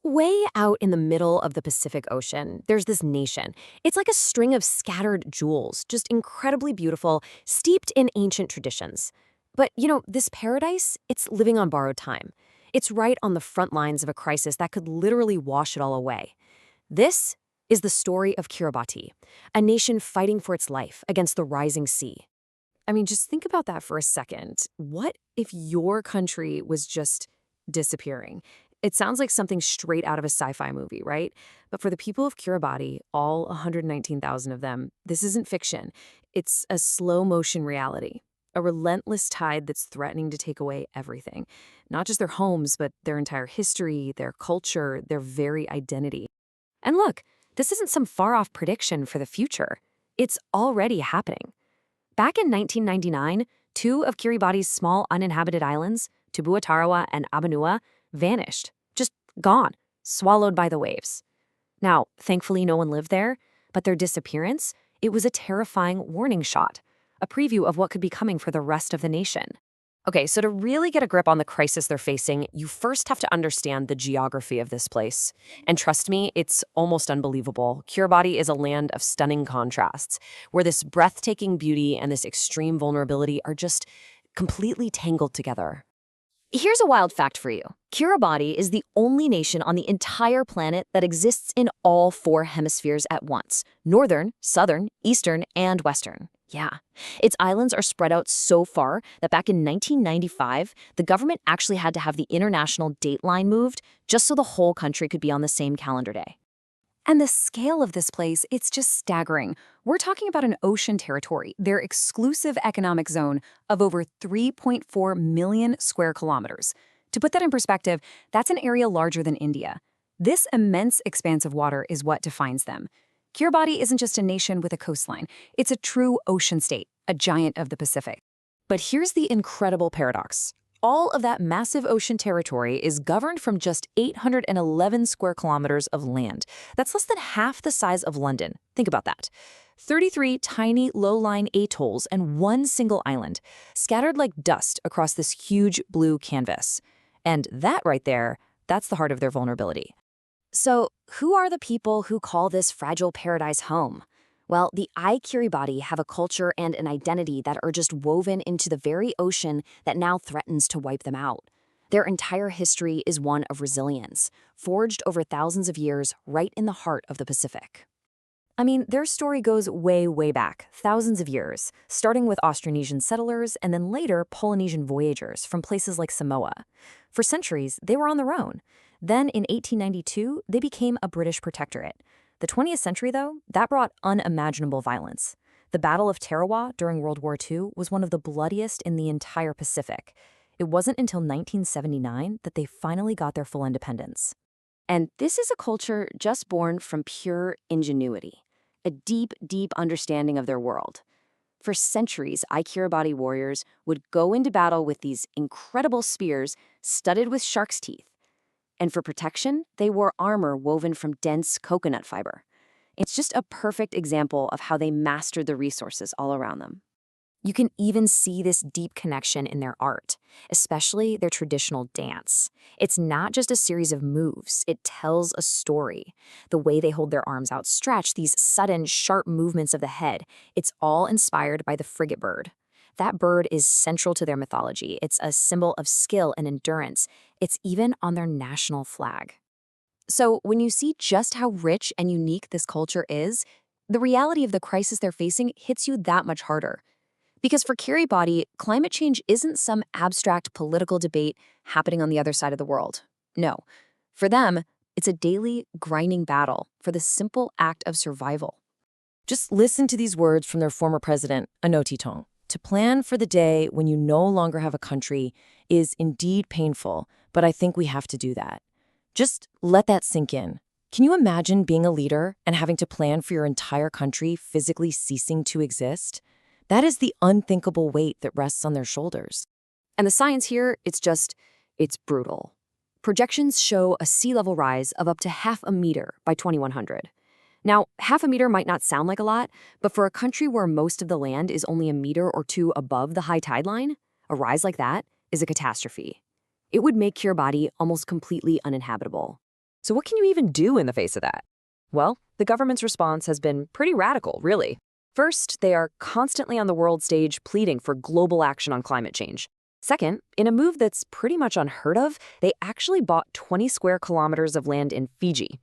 Way out in the middle of the Pacific Ocean, there's this nation. It's like a string of scattered jewels, just incredibly beautiful, steeped in ancient traditions. But, this paradise, it's living on borrowed time. It's right on the front lines of a crisis that could literally wash it all away. This is the story of Kiribati, a nation fighting for its life against the rising sea. I mean, just think about that for a second. What if your country was just disappearing? It sounds like something straight out of a sci-fi movie, right? But for the people of Kiribati, all 119,000 of them, this isn't fiction. It's a slow-motion reality, a relentless tide that's threatening to take away everything. Not just their homes, but their entire history, their culture, their very identity. And look, this isn't some far-off prediction for the future. It's already happening. Back in 1999, two of Kiribati's small uninhabited islands, Tubuatarawa and Abanua, vanished, just gone, swallowed by the waves. Now, thankfully no one lived there, but their disappearance, it was a terrifying warning shot, a preview of what could be coming for the rest of the nation. Okay, so to really get a grip on the crisis they're facing, you first have to understand the geography of this place. And trust me, it's almost unbelievable. Kiribati is a land of stunning contrasts, where this breathtaking beauty and this extreme vulnerability are just completely tangled together. Here's a wild fact for you. Kiribati is the only nation on the entire planet that exists in all four hemispheres at once: northern, southern, eastern, and western. Yeah. Its islands are spread out so far that back in 1995, the government actually had to have the international date line moved just so the whole country could be on the same calendar day. And the scale of this place, it's just staggering. We're talking about an ocean territory, their exclusive economic zone of over 3.4 million square kilometers. To put that in perspective, that's an area larger than India. This immense expanse of water is what defines them. Kiribati isn't just a nation with a coastline. It's a true ocean state, a giant of the Pacific. But here's the incredible paradox. All of that massive ocean territory is governed from just 811 square kilometers of land. That's less than half the size of London. Think about that. 33 tiny, low-lying atolls and one single island, scattered like dust across this huge blue canvas. And that right there, that's the heart of their vulnerability. So, who are the people who call this fragile paradise home? Well, the Kiribati have a culture and an identity that are just woven into the very ocean that now threatens to wipe them out. Their entire history is one of resilience, forged over thousands of years right in the heart of the Pacific. I mean, their story goes way, way back, thousands of years, starting with Austronesian settlers and then later Polynesian voyagers from places like Samoa. For centuries, they were on their own. Then in 1892, they became a British protectorate. The 20th century, though, that brought unimaginable violence. The Battle of Tarawa during World War II was one of the bloodiest in the entire Pacific. It wasn't until 1979 that they finally got their full independence. And this is a culture just born from pure ingenuity, a deep, deep understanding of their world. For centuries, Kiribati warriors would go into battle with these incredible spears studded with shark's teeth. And for protection, they wore armor woven from dense coconut fiber. It's just a perfect example of how they mastered the resources all around them. You can even see this deep connection in their art, especially their traditional dance. It's not just a series of moves, it tells a story. The way they hold their arms outstretched, these sudden, sharp movements of the head, it's all inspired by the frigate bird. That bird is central to their mythology. It's a symbol of skill and endurance. It's even on their national flag. So when you see just how rich and unique this culture is, the reality of the crisis they're facing hits you that much harder. Because for Kiribati, climate change isn't some abstract political debate happening on the other side of the world. No. For them, it's a daily, grinding battle for the simple act of survival. Just listen to these words from their former president, Anotitong. To plan for the day when you no longer have a country is indeed painful, but I think we have to do that. Just let that sink in. Can you imagine being a leader and having to plan for your entire country physically ceasing to exist? That is the unthinkable weight that rests on their shoulders. And the science here, it's brutal. Projections show a sea level rise of up to half a meter by 2100. Now, half a meter might not sound like a lot, but for a country where most of the land is only a meter or two above the high tide line, a rise like that is a catastrophe. It would make Kiribati almost completely uninhabitable. So what can you even do in the face of that? Well, the government's response has been pretty radical, really. First, they are constantly on the world stage pleading for global action on climate change. Second, in a move that's pretty much unheard of, they actually bought 20 square kilometers of land in Fiji,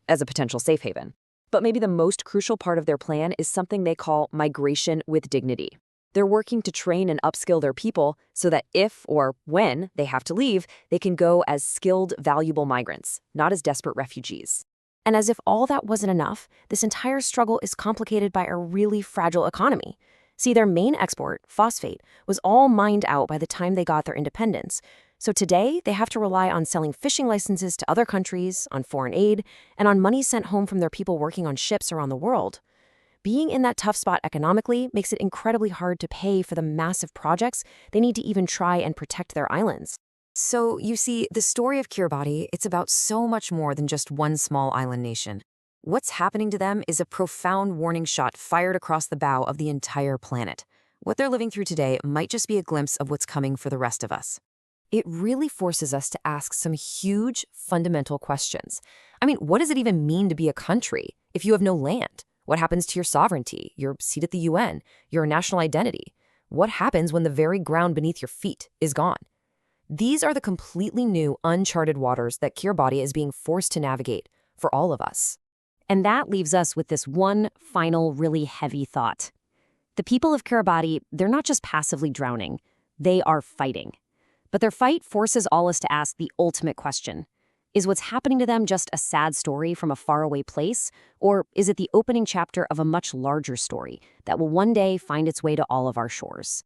as a potential safe haven. But maybe the most crucial part of their plan is something they call migration with dignity. They're working to train and upskill their people so that if or when they have to leave, they can go as skilled, valuable migrants, not as desperate refugees. And as if all that wasn't enough, this entire struggle is complicated by a really fragile economy. See, their main export, phosphate, was all mined out by the time they got their independence. So today, they have to rely on selling fishing licenses to other countries, on foreign aid, and on money sent home from their people working on ships around the world. Being in that tough spot economically makes it incredibly hard to pay for the massive projects they need to even try and protect their islands. So, you see, the story of Kiribati, it's about so much more than just one small island nation. What's happening to them is a profound warning shot fired across the bow of the entire planet. What they're living through today might just be a glimpse of what's coming for the rest of us. It really forces us to ask some huge, fundamental questions. I mean, what does it even mean to be a country if you have no land? What happens to your sovereignty, your seat at the UN, your national identity? What happens when the very ground beneath your feet is gone? These are the completely new, uncharted waters that Kiribati is being forced to navigate for all of us. And that leaves us with this one final, really heavy thought. The people of Kiribati, they're not just passively drowning, they are fighting. But their fight forces all us to ask the ultimate question. Is what's happening to them just a sad story from a faraway place? Or is it the opening chapter of a much larger story that will one day find its way to all of our shores?